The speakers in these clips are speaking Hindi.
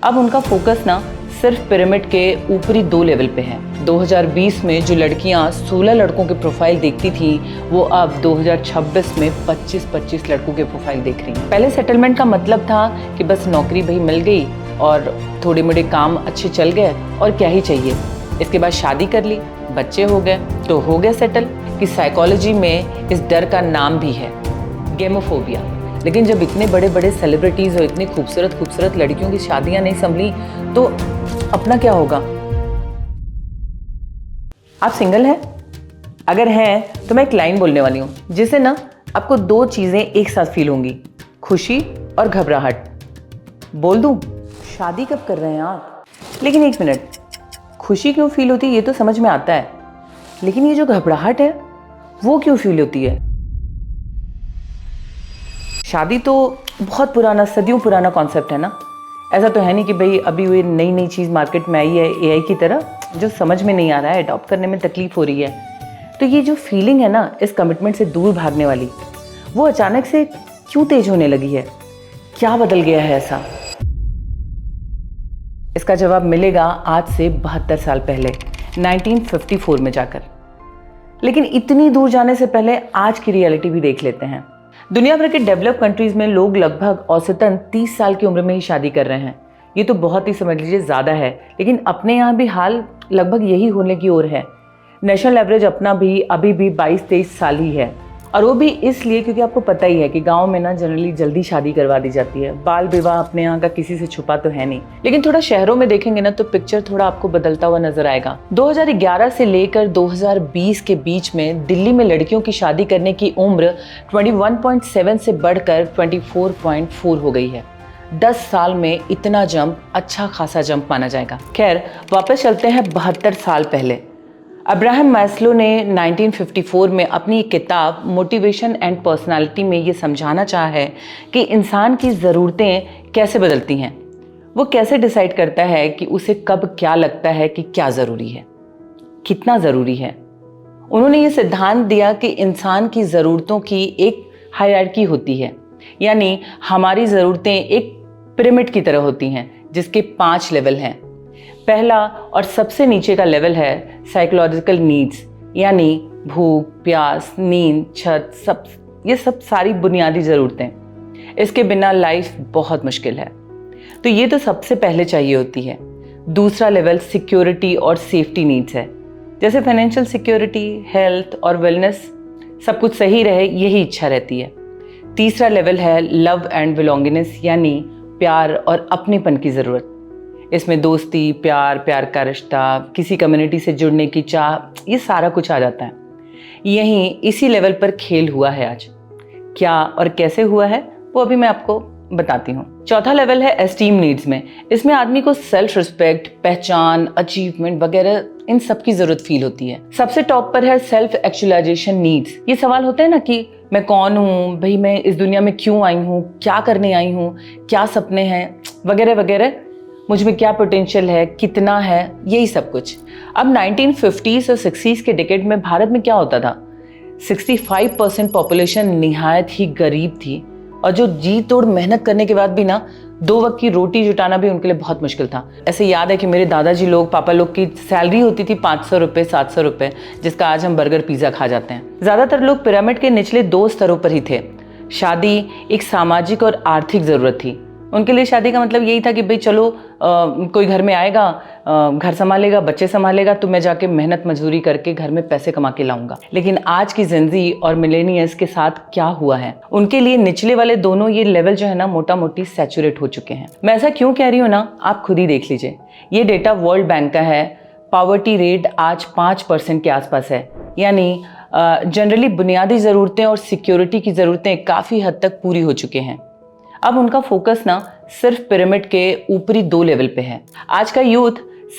अब उनका फोकस ना सिर्फ पिरामिड के ऊपरी 2 लेवल पे है। 2020 में जो लड़कियां 16 लड़कों के प्रोफाइल देखती थी, वो अब 2026 में 25-25 लड़कों के प्रोफाइल देख रही हैं। पहले सेटलमेंट का मतलब था कि बस नौकरी भाई मिल गई और थोड़े मोड़े काम अच्छे चल गए और क्या ही चाहिए। इसके बाद शादी कर ली, बच्चे हो गए तो हो गया सेटल। कि साइकोलॉजी में इस डर का नाम भी है, गेमोफोबिया। लेकिन जब इतने बड़े बड़े सेलिब्रिटीज और इतनी खूबसूरत खूबसूरत लड़कियों की शादियां नहीं संभली तो अपना क्या होगा। आप सिंगल हैं? अगर हैं तो मैं एक लाइन बोलने वाली हूं जिससे ना आपको 2 चीजें एक साथ फील होंगी, खुशी और घबराहट। बोल दूं? शादी कब कर रहे हैं आप? लेकिन एक मिनट, खुशी क्यों फील होती है ये तो समझ में आता है, लेकिन ये जो घबराहट है वो क्यों फील होती है? शादी तो बहुत पुराना, सदियों पुराना कॉन्सेप्ट है ना। ऐसा तो है नहीं कि भाई अभी वो नई नई चीज़ मार्केट में आई है एआई की तरह, जो समझ में नहीं आ रहा है, अडॉप्ट करने में तकलीफ हो रही है। तो ये जो फीलिंग है ना इस कमिटमेंट से दूर भागने वाली, वो अचानक से क्यों तेज होने लगी है? क्या बदल गया है ऐसा? इसका जवाब मिलेगा आज से 72 साल पहले, 1954 में जाकर। लेकिन इतनी दूर जाने से पहले आज की रियलिटी भी देख लेते हैं। दुनिया भर के डेवलप कंट्रीज में लोग लगभग औसतन 30 साल की उम्र में ही शादी कर रहे हैं। ये तो बहुत ही समझ लीजिए ज़्यादा है, लेकिन अपने यहाँ भी हाल लगभग यही होने की ओर है। नेशनल एवरेज अपना भी अभी भी 22-23 साल ही है, और वो भी इसलिए क्योंकि आपको पता ही है कि गांव में ना जनरली जल्दी शादी करवा दी जाती है। बाल विवाह अपने यहाँ का किसी से छुपा तो है नहीं, लेकिन थोड़ा शहरों में देखेंगे ना तो पिक्चर थोड़ा आपको बदलता हुआ नजर आएगा। 2011 से लेकर 2020 के बीच में दिल्ली में लड़कियों की शादी करने की उम्र 21.7 से बढ़कर 24.4 हो गई है। 10 साल में इतना जंप अच्छा खासा जंप माना जाएगा। खैर, वापस चलते हैं 72 साल पहले। अब्राहम मैस्लो ने 1954 में अपनी किताब मोटिवेशन एंड पर्सनालिटी में ये समझाना चाहा है कि इंसान की ज़रूरतें कैसे बदलती हैं। वो कैसे डिसाइड करता है कि उसे कब क्या लगता है कि क्या ज़रूरी है, कितना ज़रूरी है। उन्होंने ये सिद्धांत दिया कि इंसान की ज़रूरतों की एक हायरार्की होती है, यानी हमारी ज़रूरतें एक पिरामिड की तरह होती हैं जिसके 5 लेवल हैं। पहला और सबसे नीचे का लेवल है साइकोलॉजिकल नीड्स, यानी भूख, प्यास, नींद, छत, ये सब सारी बुनियादी ज़रूरतें। इसके बिना लाइफ बहुत मुश्किल है, तो ये तो सबसे पहले चाहिए होती है। दूसरा लेवल सिक्योरिटी और सेफ्टी नीड्स है, जैसे फाइनेंशियल सिक्योरिटी, हेल्थ और वेलनेस, सब कुछ सही रहे यही इच्छा रहती है। तीसरा लेवल है लव एंड बिलोंगिंगनेस, यानी प्यार और अपनेपन की ज़रूरत। इसमें दोस्ती, प्यार का रिश्ता, किसी कम्युनिटी से जुड़ने की चाह, ये सारा कुछ आ जाता है। यहीं इसी लेवल पर खेल हुआ है आज। क्या और कैसे हुआ है वो अभी मैं आपको बताती हूँ। चौथा लेवल है एस्टीम नीड्स में। इसमें आदमी को सेल्फ रिस्पेक्ट, पहचान, अचीवमेंट वगैरह इन सब की जरूरत फील होती है। सबसे टॉप पर है सेल्फ एक्चुअलाइजेशन नीड्स। ये सवाल होते हैं ना कि मैं कौन हूँ, भाई मैं इस दुनिया में क्यों आई हूँ, क्या करने आई हूँ, क्या सपने हैं वगैरह वगैरह, मुझ में क्या पोटेंशियल है, कितना है, यही सब कुछ। अब 1950s और 60s के डिकेड में भारत में क्या होता था, 65% पॉपुलेशन निहायत ही गरीब थी, और जो जी तोड़ मेहनत करने के बाद भी ना 2 वक्त की रोटी जुटाना भी उनके लिए बहुत मुश्किल था। ऐसे याद है कि मेरे दादाजी लोग, पापा लोग की सैलरी होती थी 500 रुपये, 700 रुपये, जिसका आज हम बर्गर पिज़्ज़ा खा जाते हैं। ज़्यादातर लोग पिरामिड के निचले 2 स्तरों पर ही थे। शादी एक सामाजिक और आर्थिक ज़रूरत थी। उनके लिए शादी का मतलब यही था कि भाई चलो कोई घर में आएगा, घर संभालेगा, बच्चे संभालेगा, तो मैं जाके मेहनत मजदूरी करके घर में पैसे कमा के लाऊंगा। लेकिन आज की जिंदगी और मिलेनियल्स के साथ क्या हुआ है, उनके लिए निचले वाले दोनों ये लेवल जो है ना मोटा मोटी सैचुरेट हो चुके हैं। मैं ऐसा क्यों कह रही हूँ ना, आप खुद ही देख लीजिए। ये डेटा वर्ल्ड बैंक का है। पॉवर्टी रेट आज 5% के आसपास है, यानी जनरली बुनियादी ज़रूरतें और सिक्योरिटी की ज़रूरतें काफ़ी हद तक पूरी हो चुके हैं। अब उनका फोकस ना सिर्फ पिरामिड के ऊपरी 2 लेवल पे है। आज का यूथ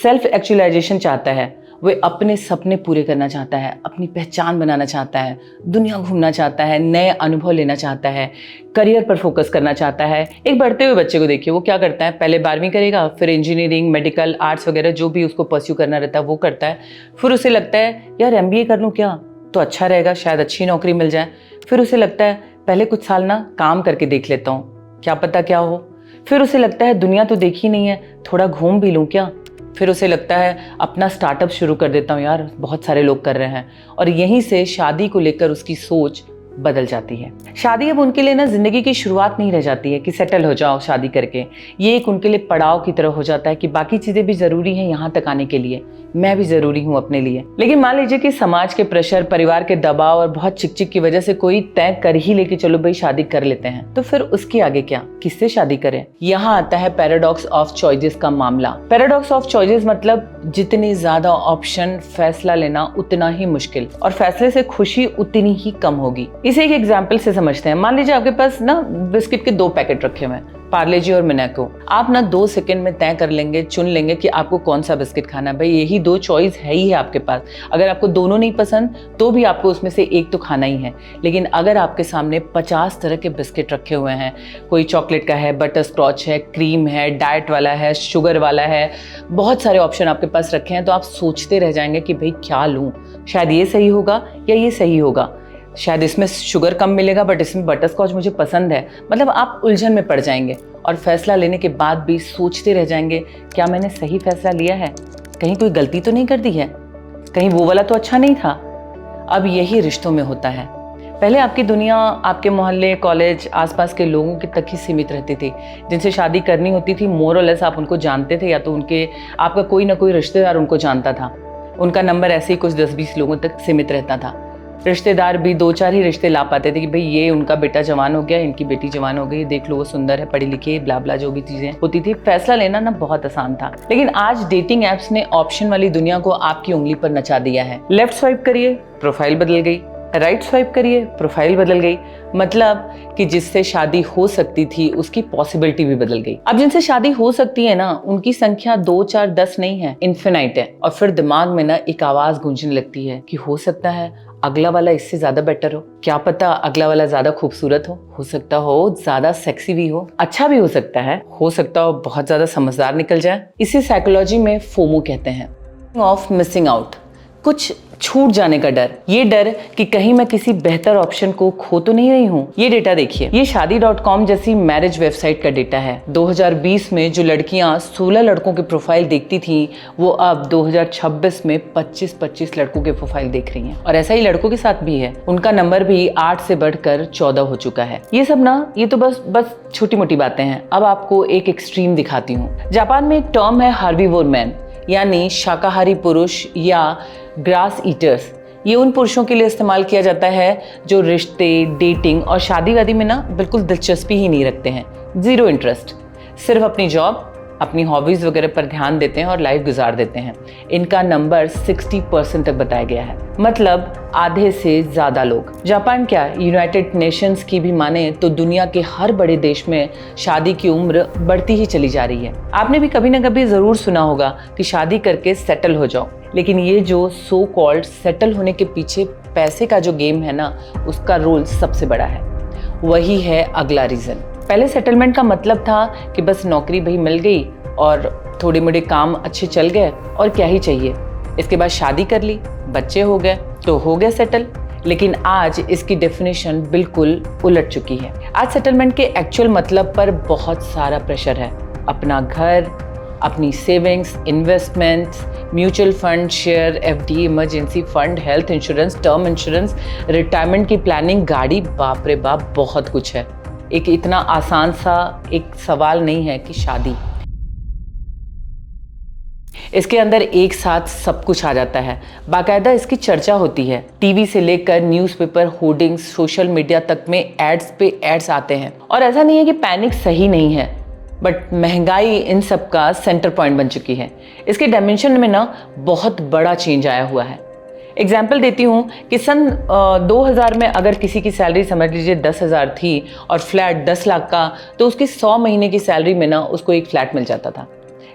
सेल्फ एक्चुअलाइजेशन चाहता है, वो अपने सपने पूरे करना चाहता है, अपनी पहचान बनाना चाहता है, दुनिया घूमना चाहता है, नए अनुभव लेना चाहता है, करियर पर फोकस करना चाहता है। एक बढ़ते हुए बच्चे को देखिए, वो क्या करता है, पहले 12वीं करेगा, फिर इंजीनियरिंग, मेडिकल, आर्ट्स वगैरह जो भी उसको परस्यू करना रहता है वो करता है। फिर उसे लगता है यार MBA कर लूँ क्या, तो अच्छा रहेगा, शायद अच्छी नौकरी मिल जाए। फिर उसे लगता है पहले कुछ साल ना काम करके देख लेता हूँ, क्या पता क्या हो। फिर उसे लगता है दुनिया तो देखी नहीं है, थोड़ा घूम भी लूँ क्या। फिर उसे लगता है अपना स्टार्टअप शुरू कर देता हूँ यार, बहुत सारे लोग कर रहे हैं। और यहीं से शादी को लेकर उसकी सोच बदल जाती है। शादी अब उनके लिए ना जिंदगी की शुरुआत नहीं रह जाती है कि सेटल हो जाओ शादी करके। ये एक उनके लिए पड़ाव की तरह हो जाता है कि बाकी चीजें भी जरूरी हैं यहाँ तक आने के लिए, मैं भी जरूरी हूँ अपने लिए। लेकिन मान लीजिए कि समाज के प्रेशर, परिवार के दबाव और बहुत चिक की वजह से कोई तय कर ही ले कि चलो भाई शादी कर लेते हैं, तो फिर उसके आगे क्या, किससे शादी करें। यहाँ आता है पैराडॉक्स ऑफ चॉइसेस का मामला। पैराडॉक्स ऑफ चॉइसेस मतलब जितने ज्यादा ऑप्शन, फैसला लेना उतना ही मुश्किल, और फैसले से खुशी उतनी ही कम होगी। इसे एक एग्जाम्पल से समझते हैं। मान लीजिए आपके पास ना बिस्किट के 2 पैकेट रखे हुए हैं, पार्ले जी और मिनाको। आप ना 2 सेकंड में तय कर लेंगे, चुन लेंगे कि आपको कौन सा बिस्किट खाना है। भाई यही 2 चॉइस है ही है आपके पास। अगर आपको दोनों नहीं पसंद तो भी आपको उसमें से एक तो खाना ही है। लेकिन अगर आपके सामने 50 तरह के बिस्किट रखे हुए हैं, कोई चॉकलेट का है, बटर स्कॉच है, क्रीम है, डाइट वाला है, शुगर वाला है, बहुत सारे ऑप्शन आपके पास रखे हैं, तो आप सोचते रह जाएंगे कि भाई क्या लूँ, शायद ये सही होगा या ये सही होगा, शायद इसमें शुगर कम मिलेगा बट इसमें बटर स्कॉच मुझे पसंद है। मतलब आप उलझन में पड़ जाएंगे और फैसला लेने के बाद भी सोचते रह जाएंगे, क्या मैंने सही फैसला लिया है, कहीं कोई गलती तो नहीं कर दी है, कहीं वो वाला तो अच्छा नहीं था। अब यही रिश्तों में होता है। पहले आपकी दुनिया आपके मोहल्ले, कॉलेज, आसपास के लोगों के तक ही सीमित रहती थी। जिनसे शादी करनी होती थी मोर और लेस आप उनको जानते थे, या तो आपका कोई ना कोई रिश्तेदार उनको जानता था। उनका नंबर ऐसे ही कुछ 10-20 लोगों तक सीमित रहता था। रिश्तेदार भी 2-4 ही रिश्ते ला पाते थे कि भाई ये उनका बेटा जवान हो गया, इनकी बेटी जवान हो गई, देख लो वो सुंदर है, पढ़ी लिखी, ब्ला ब्ला जो भी चीजें होती थी। फैसला लेना ना बहुत आसान था। लेकिन आज डेटिंग एप्स ने ऑप्शन वाली दुनिया को आपकी उंगली पर नचा दिया है। लेफ्ट स्वाइप करिए, प्रोफाइल बदल गई, राइट स्वाइप करिए, प्रोफाइल बदल गई। मतलब कि जिससे शादी हो सकती थी उसकी पॉसिबिलिटी भी बदल गई। अब जिनसे शादी हो सकती है ना, उनकी संख्या 2, 4, 10 नहीं है, इन्फिनाइट है। और फिर दिमाग में ना एक आवाज गूंजने लगती है कि हो सकता है अगला वाला इससे ज्यादा बेटर हो, क्या पता अगला वाला ज्यादा खूबसूरत हो सकता हो ज्यादा सेक्सी भी हो, अच्छा भी हो सकता हो बहुत ज्यादा समझदार निकल जाए। इसे साइकोलॉजी में फोमो कहते हैं, ऑफ मिसिंग आउट, कुछ छूट जाने का डर। ये डर कि कहीं मैं किसी बेहतर ऑप्शन को खो तो नहीं रही हूँ। ये डेटा देखिए, ये शादी.com जैसी मैरिज वेबसाइट का डेटा है। 2020 में जो लड़कियां 16 लड़कों के प्रोफाइल देखती थी, वो अब 2026 में 25-25 लड़कों के प्रोफाइल देख रही हैं। और ऐसा ही लड़कों के साथ भी है, उनका नंबर भी 8 से बढ़कर 14 हो चुका है। ये सब ना, ये तो बस छोटी मोटी बातें हैं। अब आपको एक एक्सट्रीम दिखाती हूँ। जापान में एक टर्म है हार्बीवोर मैन, यानी शाकाहारी पुरुष या ग्रास ईटर्स। ये उन पुरुषों के लिए इस्तेमाल किया जाता है जो रिश्ते, डेटिंग और शादी वादी में ना बिल्कुल दिलचस्पी ही नहीं रखते हैं, 0 इंटरेस्ट, सिर्फ अपनी जॉब, अपनी हॉबीज वगैरह पर ध्यान देते हैं और लाइफ गुजार देते हैं। इनका नंबर 60% तक बताया गया है, मतलब आधे से ज्यादा लोग। जापान क्या, यूनाइटेड नेशंस की भी माने तो दुनिया के हर बड़े देश में शादी की उम्र बढ़ती ही चली जा रही है। आपने भी कभी ना कभी जरूर सुना होगा कि शादी करके सेटल हो जाओ, लेकिन ये जो सो कॉल्ड सेटल होने के पीछे पैसे का जो गेम है ना, उसका रोल सबसे बड़ा है। वही है अगला रीजन। पहले सेटलमेंट का मतलब था कि बस नौकरी भाई मिल गई और थोड़े मोड़े काम अच्छे चल गए और क्या ही चाहिए, इसके बाद शादी कर ली, बच्चे हो गए तो हो गए सेटल। लेकिन आज इसकी डेफिनेशन बिल्कुल उलट चुकी है। आज सेटलमेंट के एक्चुअल मतलब पर बहुत सारा प्रेशर है। अपना घर, अपनी savings, investments, mutual fund, share, FD, emergency fund, health insurance, term insurance, retirement की प्लानिंग, गाड़ी, बाप रे बाप बहुत कुछ है। एक इतना आसान सा एक सवाल नहीं है कि शादी। इसके अंदर एक साथ सब कुछ आ जाता है। बाकायदा इसकी चर्चा होती है, टीवी से लेकर न्यूज़पेपर, होर्डिंग्स, सोशल मीडिया तक में एड्स पे एड्स आते हैं। और ऐसा नहीं है कि पैनिक सही नहीं है, बट महंगाई इन सब का सेंटर पॉइंट बन चुकी है। इसके डायमेंशन में ना बहुत बड़ा चेंज आया हुआ है। एग्जाम्पल देती हूँ कि सन 2000 में अगर किसी की सैलरी समझ लीजिए 10,000 थी और फ्लैट 10 लाख का, तो उसकी 100 महीने की सैलरी में ना उसको एक फ्लैट मिल जाता था।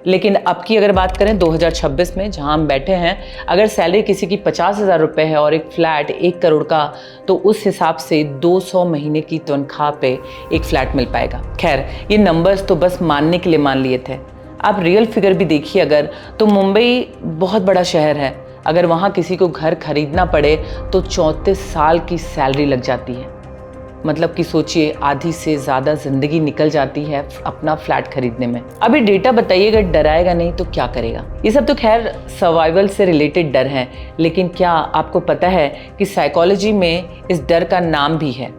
लेकिन अब की अगर बात करें 2026 में, जहां हम बैठे हैं, अगर सैलरी किसी की 50,000 रुपये है और एक फ्लैट 1 करोड़ का, तो उस हिसाब से 200 महीने की तनख्वाह पे एक फ्लैट मिल पाएगा। खैर, ये नंबर्स तो बस मानने के लिए मान लिए थे। आप रियल फिगर भी देखिए अगर, तो मुंबई बहुत बड़ा शहर है। अगर वहाँ किसी को घर खरीदना पड़े तो 34 साल की सैलरी लग जाती है। मतलब कि सोचिए आधी से ज़्यादा ज़िंदगी निकल जाती है अपना फ्लैट खरीदने में। अभी डेटा बताइएगा, डराएगा नहीं तो क्या करेगा। ये सब तो खैर सर्वाइवल से रिलेटेड डर हैं, लेकिन क्या आपको पता है कि साइकोलॉजी में इस डर का नाम भी है,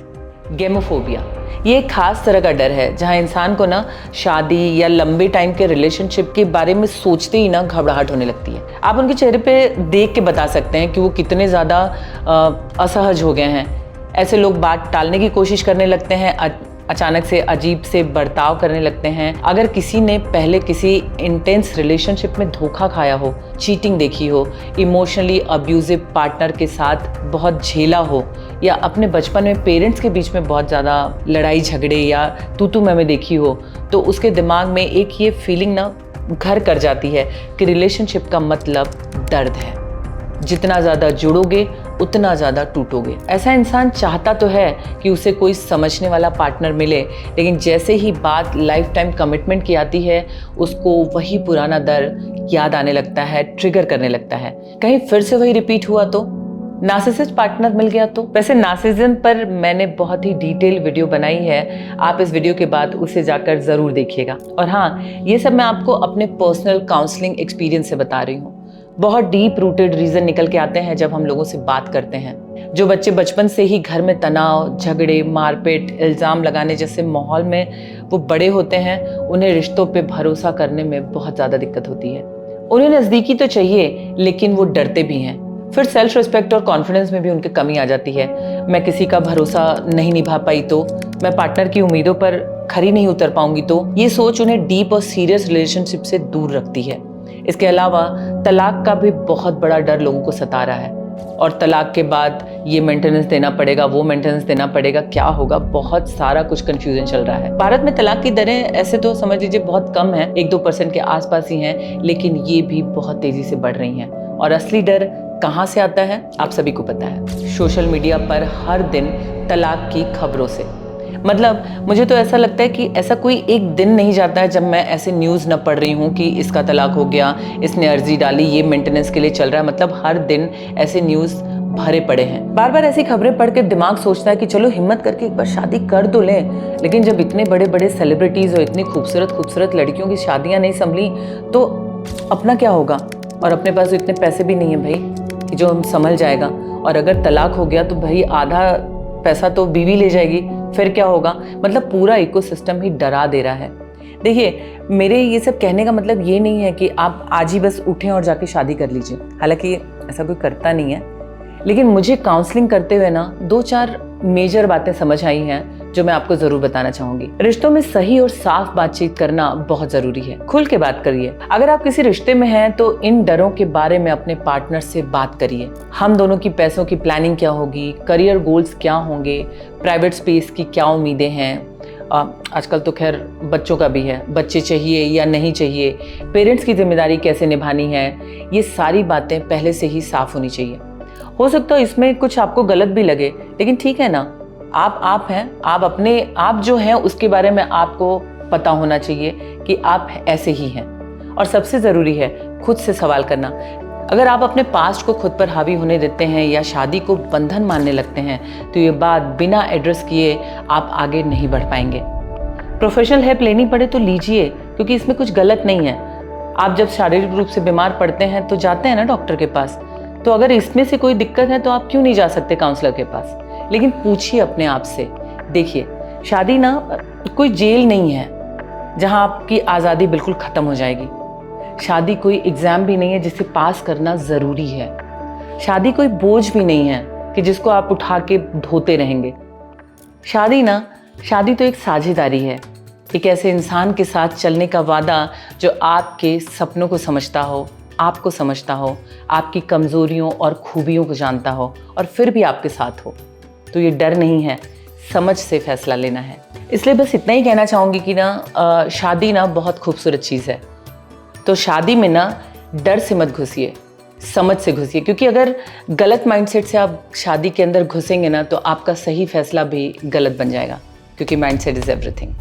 गेमोफोबिया। ये एक खास तरह का डर है जहाँ इंसान को ना शादी या लंबे टाइम के रिलेशनशिप के बारे में सोचते ही ना घबराहट होने लगती है। आप उनके चेहरे पे देख के बता सकते हैं कि वो कितने ज़्यादा असहज हो गए हैं। ऐसे लोग बात टालने की कोशिश करने लगते हैं, अचानक से अजीब से बर्ताव करने लगते हैं। अगर किसी ने पहले किसी इंटेंस रिलेशनशिप में धोखा खाया हो, चीटिंग देखी हो, इमोशनली अब्यूजिव पार्टनर के साथ बहुत झेला हो, या अपने बचपन में पेरेंट्स के बीच में बहुत ज़्यादा लड़ाई झगड़े या तू मैं देखी हो, तो उसके दिमाग में एक ये फीलिंग ना घर कर जाती है कि रिलेशनशिप का मतलब दर्द है। जितना ज़्यादा जुड़ोगे उतना ज़्यादा टूटोगे। ऐसा इंसान चाहता तो है कि उसे कोई समझने वाला पार्टनर मिले, लेकिन जैसे ही बात लाइफ टाइम कमिटमेंट की आती है, उसको वही पुराना दर्द याद आने लगता है, ट्रिगर करने लगता है। कहीं फिर से वही रिपीट हुआ तो, नार्सिसिस्ट पार्टनर मिल गया तो। वैसे नार्सिसिज्म पर मैंने बहुत ही डिटेल वीडियो बनाई है, आप इस वीडियो के बाद उसे जाकर ज़रूर देखिएगा। और हाँ, ये सब मैं आपको अपने पर्सनल काउंसलिंग एक्सपीरियंस से बता रही हूँ। बहुत डीप रूटेड रीज़न निकल के आते हैं जब हम लोगों से बात करते हैं। जो बच्चे बचपन से ही घर में तनाव, झगड़े, मारपीट, इल्ज़ाम लगाने जैसे माहौल में वो बड़े होते हैं, उन्हें रिश्तों पे भरोसा करने में बहुत ज़्यादा दिक्कत होती है। उन्हें नज़दीकी तो चाहिए, लेकिन वो डरते भी हैं। फिर सेल्फ रिस्पेक्ट और कॉन्फिडेंस में भी उनकी कमी आ जाती है। मैं किसी का भरोसा नहीं निभा पाई तो, मैं पार्टनर की उम्मीदों पर खरी नहीं उतर पाऊंगी तो, ये सोच उन्हें डीप और सीरियस रिलेशनशिप से दूर रखती है। इसके अलावा तलाक का भी बहुत बड़ा डर लोगों को सता रहा है, और तलाक के बाद ये मेंटेनेंस देना पड़ेगा, वो मेंटेनेंस देना पड़ेगा, क्या होगा, बहुत सारा कुछ कंफ्यूजन चल रहा है। भारत में तलाक की दरें ऐसे तो समझ लीजिए बहुत कम है, 1-2% के आसपास ही हैं, लेकिन ये भी बहुत तेजी से बढ़ रही हैं। और असली डर कहाँ से आता है आप सभी को पता है, सोशल मीडिया पर हर दिन तलाक की खबरों से। मतलब मुझे तो ऐसा लगता है कि ऐसा कोई एक दिन नहीं जाता है जब मैं ऐसे न्यूज़ न पढ़ रही हूँ कि इसका तलाक हो गया, इसने अर्जी डाली, ये मेंटेनेंस के लिए चल रहा है। मतलब हर दिन ऐसे न्यूज़ भरे पड़े हैं। बार बार ऐसी खबरें पढ़ के दिमाग सोचता है कि चलो हिम्मत करके एक बार शादी कर तो लें, लेकिन जब इतने बड़े बड़े सेलिब्रिटीज़ और इतनी खूबसूरत लड़कियों की शादियाँ नहीं संभली तो अपना क्या होगा। और अपने पास तो इतने पैसे भी नहीं है भाई कि जो हम संभल जाएगा। और अगर तलाक हो गया तो भाई आधा पैसा तो बीवी ले जाएगी, फिर क्या होगा। मतलब पूरा इकोसिस्टम ही डरा दे रहा है। देखिए, मेरे ये सब कहने का मतलब ये नहीं है कि आप आज ही बस उठें और जाके शादी कर लीजिए, हालांकि ऐसा कोई करता नहीं है, लेकिन मुझे काउंसलिंग करते हुए ना 2-4 मेजर बातें समझ आई हैं जो मैं आपको जरूर बताना चाहूंगी। रिश्तों में सही और साफ बातचीत करना बहुत जरूरी है। खुल के बात करिए। अगर आप किसी रिश्ते में हैं तो इन डरों के बारे में अपने पार्टनर से बात करिए। हम दोनों की पैसों की प्लानिंग क्या होगी, करियर गोल्स क्या होंगे, प्राइवेट स्पेस की क्या उम्मीदें हैं। आजकल तो खैर बच्चों का भी है, बच्चे चाहिए या नहीं चाहिए, पेरेंट्स की जिम्मेदारी कैसे निभानी है, ये सारी बातें पहले से ही साफ होनी चाहिए। हो सकता है इसमें कुछ आपको गलत भी लगे, लेकिन ठीक है ना, आप हैं, आप अपने आप जो हैं उसके बारे में आपको पता होना चाहिए कि आप ऐसे ही हैं। और सबसे ज़रूरी है खुद से सवाल करना। अगर आप अपने पास्ट को खुद पर हावी होने देते हैं या शादी को बंधन मानने लगते हैं तो ये बात बिना एड्रेस किए आप आगे नहीं बढ़ पाएंगे। प्रोफेशनल हेल्प लेनी पड़े तो लीजिए, क्योंकि इसमें कुछ गलत नहीं है। आप जब शारीरिक रूप से बीमार पड़ते हैं तो जाते हैं ना डॉक्टर के पास, तो अगर इसमें से कोई दिक्कत है तो आप क्यों नहीं जा सकते काउंसलर के पास। लेकिन पूछिए अपने आप से। देखिए, शादी ना कोई जेल नहीं है जहां आपकी आज़ादी बिल्कुल ख़त्म हो जाएगी। शादी कोई एग्ज़ाम भी नहीं है जिसे पास करना ज़रूरी है। शादी कोई बोझ भी नहीं है कि जिसको आप उठा के धोते रहेंगे। शादी तो एक साझेदारी है, एक ऐसे इंसान के साथ चलने का वादा जो आपके सपनों को समझता हो, आपको समझता हो, आपकी कमज़ोरियों और खूबियों को जानता हो और फिर भी आपके साथ हो। तो ये डर नहीं है, समझ से फैसला लेना है। इसलिए बस इतना ही कहना चाहूँगी कि ना शादी ना बहुत खूबसूरत चीज़ है। तो शादी में ना डर से मत घुसिए, समझ से घुसिए, क्योंकि अगर गलत माइंडसेट से आप शादी के अंदर घुसेंगे ना तो आपका सही फैसला भी गलत बन जाएगा, क्योंकि माइंडसेट इज़ एवरीथिंग।